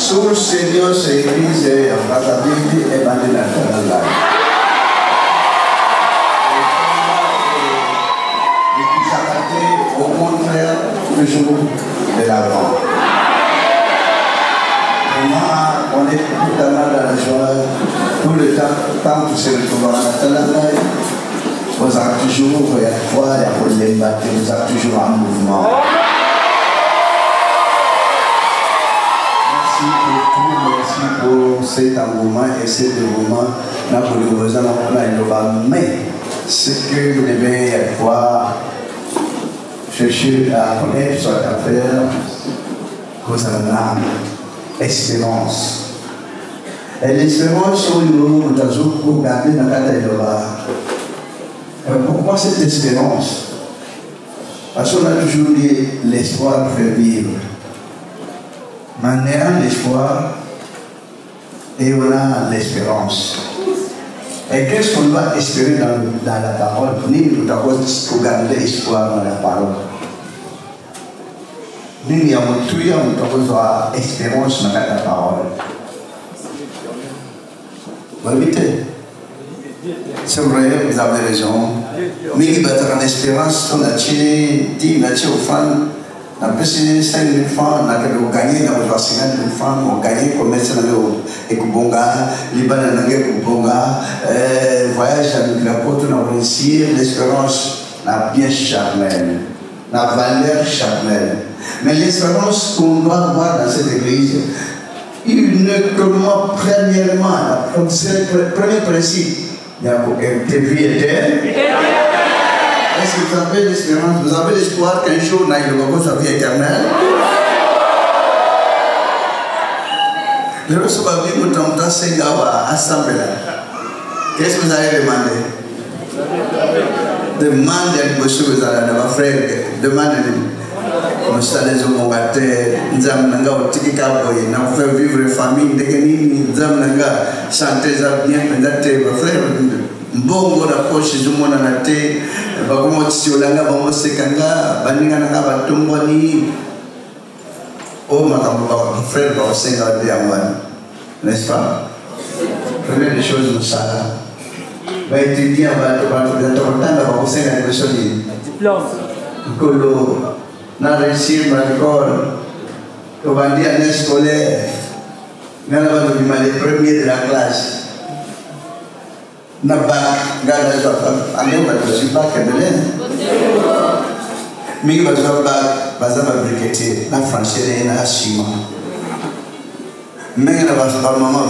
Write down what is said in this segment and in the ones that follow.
Sur Seigneur, c'est l'église et la Bible est bandée dans la au contraire, toujours de l'avant. On est tout à l'heure dans la joie, tout le temps, tant que c'est le pouvoir de la main, vous avez toujours, il y a foi, il y a pour les battre, vous avez toujours un mouvement. Merci pour tout, merci pour cet engouement et cet engouement. Nous avons besoin de mais ce que vous devez voir, chercher à connaître sur la affaire, vous avez l'espérance. Et l'espérance, nous avons gardé dans la tête de la. Pourquoi cette espérance? Parce qu'on a toujours dit l'espoir fait vivre. Maintenant, l'espoir et on a l'espérance. Et qu'est-ce qu'on doit espérer dans la parole? Nous avons garder l'espoir dans la parole. Nous avons espérance dans la parole. Vous voyez? C'est vrai, vous avez raison. Mais il va être en espérance, on a dit, on a dit aux femmes, on a passé 5 000 francs, on a gagné, on a 50 000 francs, on a gagné, commerce, on a Ekubonga, Liban, on a Ekubonga, voyage avec la côte, on a réussi, l'espérance n'a bien charnelle, la valeur charnelle. Mais l'espérance qu'on doit avoir dans cette église, il ne commence premièrement, le premier principe. Il y a tes vies éternelles. Est-ce que vous avez l'espérance? Vous avez l'espoir qu'un jour, n'aille le sa vie éternelle? Le recevoir vie, vous t'entendez, c'est assemblée. Qu'est-ce que vous allez demander? Demandez à monsieur, vous allez à frère, demandez-lui. Nous sommes au Mongate, nous avons fait vivre la famille, nous avons chanté bien, nous frère. Bon, on a poche, nous avons été, nous avons été, nous avons été, oh, ma frère, nous avons été, n'est-ce pas? Première des choses, nous savons. Va étudier, va n'a réussi à l'école, on va dire année scolaire, nous avons les premiers de la classe. Nous avons le bac de l'aine. Mais nous avons briqueté, la française et la ciment. Mais nous avons maman,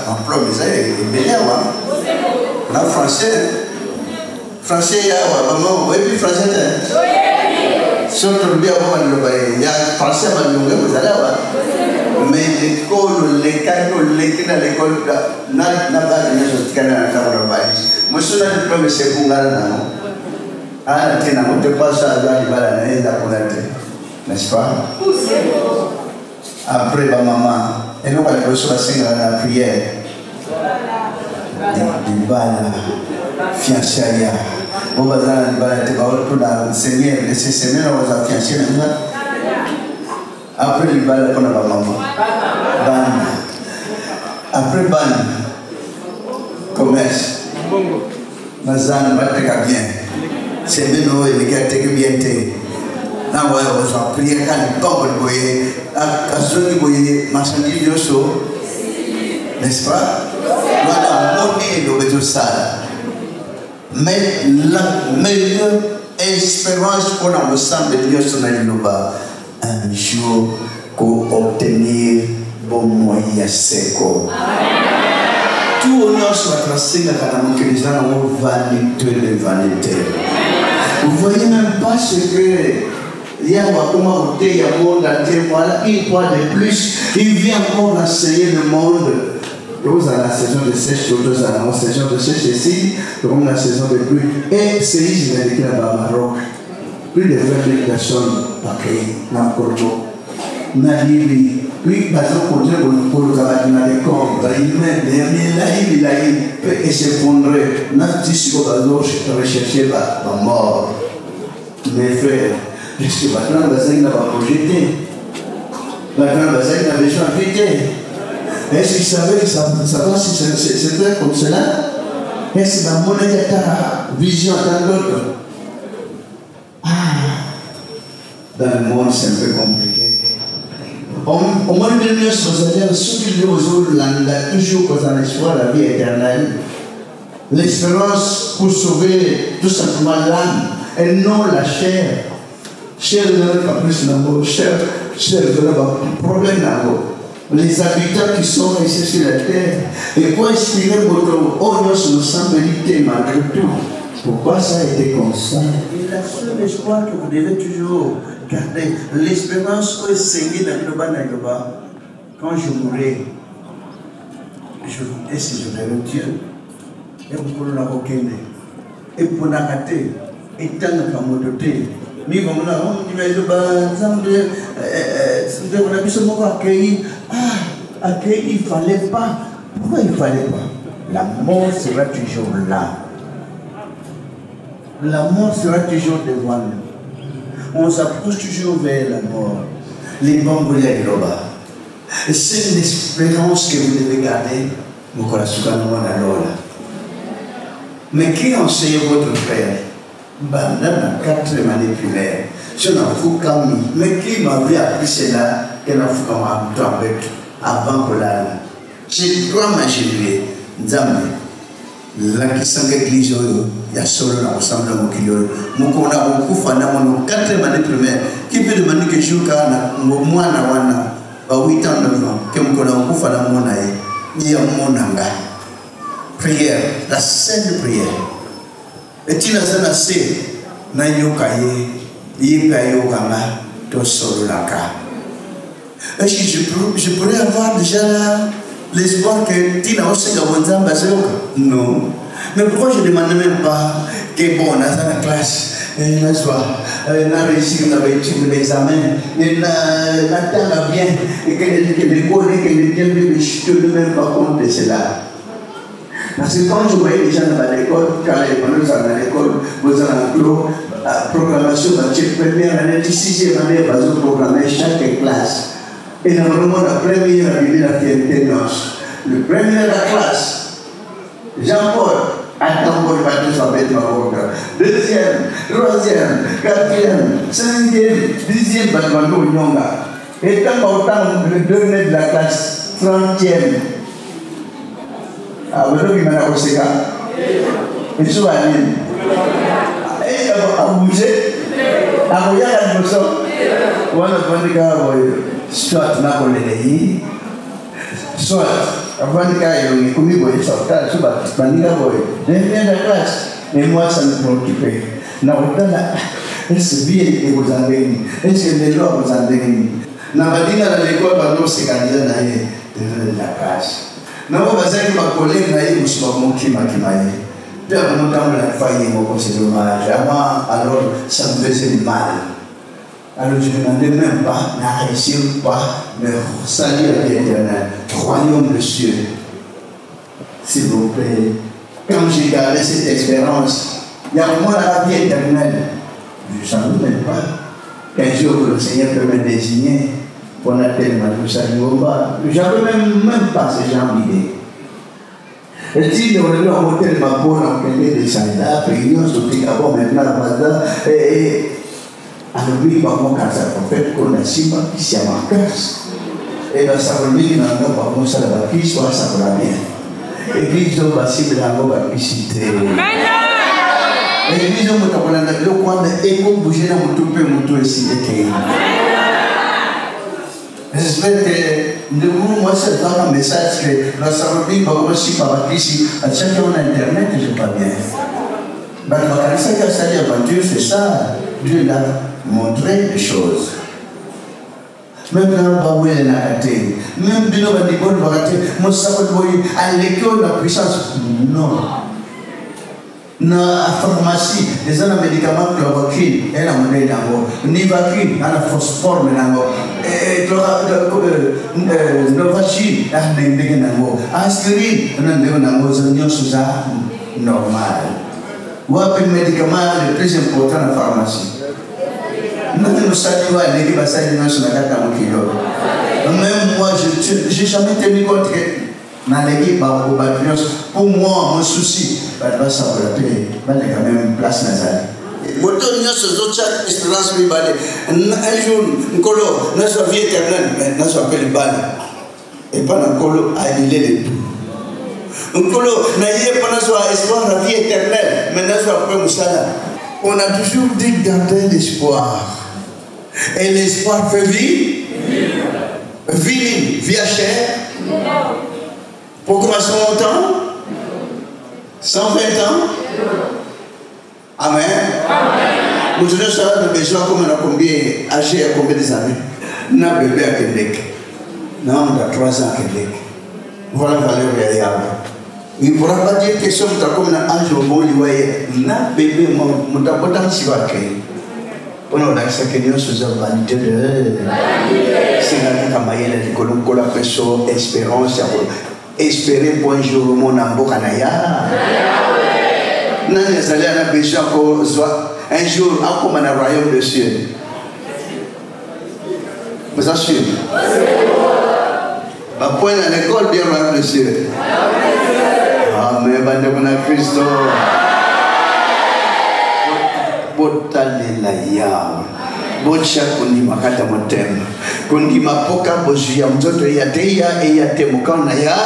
en promise, et bien, la française, français, maman, oui, puis français. Surtout bien, il y a français, vous allez voir. Mais l'école, les canaux, l'école, n'a pas de choses qui sont moi, je suis le premier secondaire. Ah, tu n'as pas ça à n'est-ce pas? Après, ma maman, et nous allons recevoir la prière. Du bal, fiançailles. On va dans le Seigneur, et c'est Seigneur, on va fiancer maintenant. Après le bal, on a ma maman. Après ban, commerce. Mazan, va te bien. C'est bien, les gars, te bien. Là, on va prier quand le temps de boyer, à ceux qui boyer, marchandise de saut. N'est-ce pas? Voilà, monnaie de tout ça. Mais la meilleure espérance qu'on a au sein de Dieu sur la Luba, un jour pour obtenir bon moyen seco. Tout honneur soit tracé dans la main que les gens ont vanité. Vous voyez même pas ce que il y a comment il y a un monde entier, voilà, une fois de plus, il vient encore enseigner le monde. Vous avez la saison de sèche, d'autres avez la saison de sèche ici, comme la saison de pluie. Et c'est ici, il y a au Maroc. Plus de 20 000 personnes par pays, dans le Corbeau. Nalibi, puis, par exemple, pour le travail, dans les corps, il peut s'effondrer. N'importe quoi, rechercher la mort. Mes frères, je suis maintenant dans un projeté. Maintenant, Bazin avait invité. Est-ce qu'il savait que ça va si c'était comme cela? Est-ce que dans mon vision dans l'autre? Dans le monde, c'est un peu compliqué. Au moins, de ceux qui ont toujours causé l'espoir la vie éternelle. L'espérance pour sauver tout simplement l'âme et non la chair. Chair de la plus d'amour, chair de la problème d'amour. Les habitants qui sont ici sur la terre, et pour expliquer votre honneur nous semble malgré tout. Pourquoi ça a été comme ça? Et la seule espoir que vous devez toujours garder, l'espérance que c'est quand je mourrai, est-ce que je verrai Dieu? Et vous pouvez la reconnaître. Et pour la rater, et tant que vous m'avez mais comme là, on dit, mais le on a vu ce mot accueilli. Accueilli, il ne fallait pas. Pourquoi il ne fallait pas? La mort sera toujours là. La mort sera toujours devant nous. On s'approche toujours vers la mort. Les bons brûlés de là-bas. C'est une espérance que vous devez garder. Mais qui enseigne votre frère? Dans la 4e année primaire, je n'en fous qu'à moi. Mais qui m'avait appris cela? Que n'en fous qu'à moi avant que là. Je dois m'imaginer. La question de l'église, il y a solo dans l'ensemble de mon kilo. Mon qu'on a beaucoup fait dans mon 4e année primaire. Qui peut demander que je joue à moi, à 8 ans, 9 ans, que mon qu'on a beaucoup fait dans mon aïe. Il y a mon anga. Prière, la sainte prière. Et tu n'as pas assez, na yokaye, yikayo kama, to solo laka. Est-ce que je pourrais avoir déjà l'espoir que tu n'as pas aussi gabonzan baséoka? Non. Mais pourquoi je ne demande même pas que bon, on a dans la classe, on a réussi, on a réussi l'examen, on a bien, et que l'école, que les biens, je ne me même pas compte de cela. Parce que quand je voyais les gens dans l'école, quand les gens sont dans l'école, vous avez un proclamation, première année, 6e année, vous avez programmé chaque classe. Et normalement, la première année, la fierté noce. Le premier de la classe, Jean-Paul, attends, pour pas tout savoir de ma boca. 2e, 3e, 4e, 5e, 10e, Batmano Nyonga. Et tant le dernier de la classe, 30e. Vous avez vu maintenant aussi quand ils sont allés. Et à bouger, à bouger à la maison. On a besoin de soit na kolelei, soit avant de faire comme il faut sortir, soit bandika boy. Dans la classe, et moi ça me préoccupe. Na otala, est-ce bien que vous avez, est-ce que les lois vous avez. Na bandika à l'école pendant ces candidats naïe de la classe. Na bazaki ma collègue naïe aussi pas mon qui m'a puis à mon temps la faille moi c'est dommage. Alors ça me faisait mal. Alors je ne demandais même pas, n'a réussi ou pas, mais salut à l'Éternel, royaume de cieux. S'il vous plaît, quand j'ai gardé cette expérience, il y a au moins la vie éternelle. Je ne savais même pas qu'un jour le Seigneur peut me désigner pour la tellement tout ça. Je n'avais même pas ce genre d'idée. Et si on est en hôtel, ma bonne en quelqu'un de Saïda, puis on se dit, ah bon, maintenant, et alors lui, il va manquer à sa prophète qu'on a si mal qui s'y a manqué. Et dans sa religion, il n'a pas mon salaire qui soit ça pour la bien. Et puis, ils ont passé de la robe à pisciter. Et puis, ils ont monté pour la nappe, le coin de écho bouger dans mon toupé, mon tour ici. J'espère que moi, c'est dans un message que la Sarabie va aussi par ici. À chaque fois, on a Internet, je ne sais pas bien. Mais quand ça qui a sali avant Dieu, c'est ça. Dieu l'a montré des choses. Même dans le Baoué, même Bino Bandibon, moi, ça va à l'école, la puissance. Non. Dans la pharmacie, les gens ont médicaments, chloroquine, et la monnaie d'abord. Nivaquine, la phosphore, et Novachine, aspirine, c'est normal. Ou un médicament le plus important dans la pharmacie. nous saluons l'équipe à saluer sur la carte à mon kilo. Même moi, je n'ai jamais tenu compte que dans l'équipe, pour moi, mon souci, ça va la paix. Il y a quand même une place nazale. Moto nyonso zocha espérance bi balé un jour nkolo na sa vie éternelle na sa appelle bal et pas nkolo a annulé le tout nkolo na yé pas na sa espoir la vie éternelle mais na sa appelle musala. On a toujours dit garder l'espoir et l'espoir fait vivre vie à chair pour combien de temps 120 ans. Amen. Nous devons savoir que les gens comme on a combien âgé à combien des années. N'a bébé à Québec. Non, on a 3 ans à Québec. Voilà la valeur réelle. Il ne pourra pas dire que si on a comme un âge au bon lieu, n'a bébé, mon tapotant si va créer. On a accès à quelqu'un sous la vanité de. C'est la campagne de Colombo, la personne, espérance, espérer pour un jour au monde en Bokanaya. Nous allons besoin un jour encore dans le royaume des cieux. Vous assurez? Point à l'école du royaume des cieux. Amen. Bandemona Christo. Botalelaya. Bocha kundi makata motem. Kundi mapoka bozuya mtoto yateya eyatemuka ya.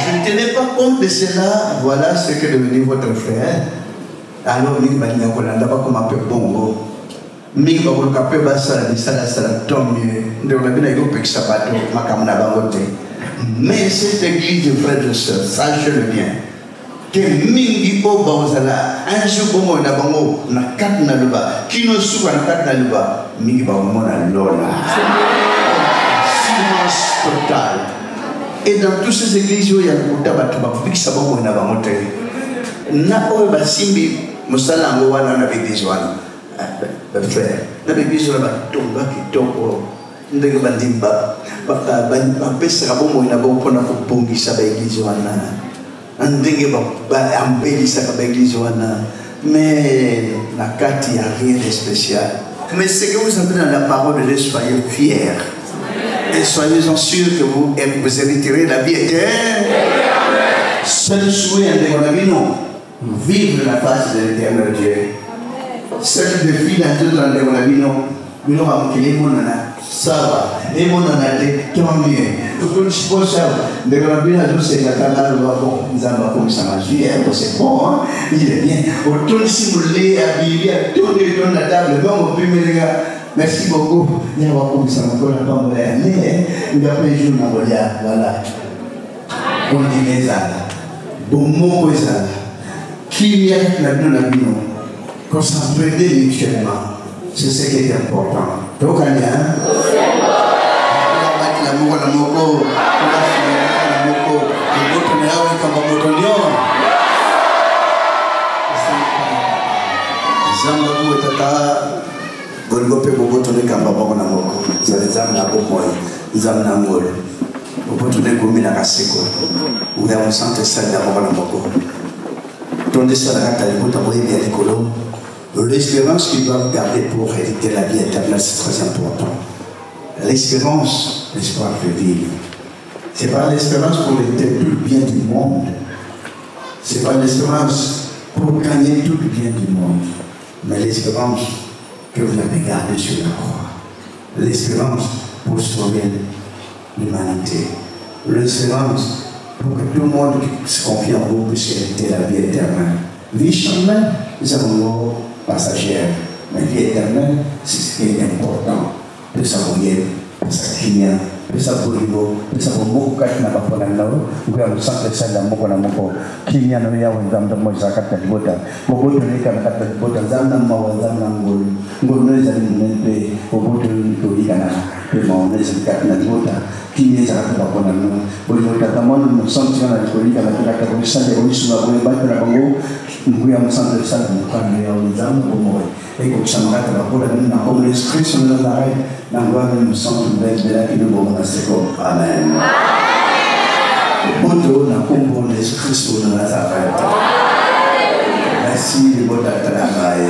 Je ne tenais pas compte de cela. Voilà ce que devenait votre frère. Alors, il m'a dit qu'on n'a pas comme un peu bongo. Mais il m'a dit qu'on a ça tant mieux. Donc, on a dit que ça va être mais cette église de frères et sœurs, sachez-le bien, que mingi o bauzala, un jour bongo na bango, na kat na luba, qui ne souba na kat na luba, mingi bango na lola. Silence total. Et dans toutes ces églises, il y a un tabac qui s'est fait na bangote. Na o basimbi musala ngo wana na l'église wana. Frère, na l'église wana tomba kitoko. Ndenge bandimba bapesaka bomoi na bango mpona kobongisa baeglize wana ndenge ambelisaka baeglize wana mais na kati ya rien de spécial. Mais ce que vous avez dans la parole de Dieu, soyez fiers et soyez-en sûrs que vous hériterez la vie éternelle. Seul souhait de mon ami, non, vivre la face de l'éternel Dieu. Seul défi dans mon ami, non, nous avons qu'il est mon nana. Ça va, et mon analyse, tant mieux. Tout le support, ça va. De la bien, c'est la canal, nous avons comme ça, c'est bon, hein. Il est bien. Autant simuler, habiller, tourner dans la table, bon, on peut me dire, merci beaucoup. Il y a comme ça, on peut la tomber, mais il y a plein de jours, voilà. On dit les ânes, bon mot, les ânes. Qui y a la vie, qu'on s'en peut mutuellement. C'est ce qui est important. Donc, il y a l'amour, l'amour, l'espérance qu'ils doivent garder pour hériter la vie éternelle, c'est très important. L'espérance, l'espoir de vivre. Ce n'est pas l'espérance pour hériter tout le bien du monde. Ce n'est pas l'espérance pour gagner tout le bien du monde. Mais l'espérance que vous avez gardée sur la croix. L'espérance pour sauver l'humanité. L'espérance pour que tout le monde se confie en vous puisse hériter la vie éternelle. Vie charnelle, nous avons passagère, mais vie éternelle, c'est ce qui est important. De savouiller, de s'acquérir, de savourer, de savourer beaucoup de n'a pas pour la nous, ou bien le centre de salle d'amour na moko, qui n'y a pas de dame de moi, ça capte le botin. Beaucoup de gens qui capte le botin, zam nam mawa, zam nam gol, gol ne zam ne au bout de l'Igana, le monde ne zam capte le botin, qui n'y a pas pour la nous, pour le catamon, nous sentons la politique à la catégorie de la sur la bonne base de la Congo, nous avons centre de salle, nous avons les âmes au moins. Et comme ça, nous avons comme l'esprit sur nos arrêts, nous avons nous sommes belles de la qui nous avons Amen. Bonjour, nous avons l'esprit sur nos arrêts. Merci, le bon travail.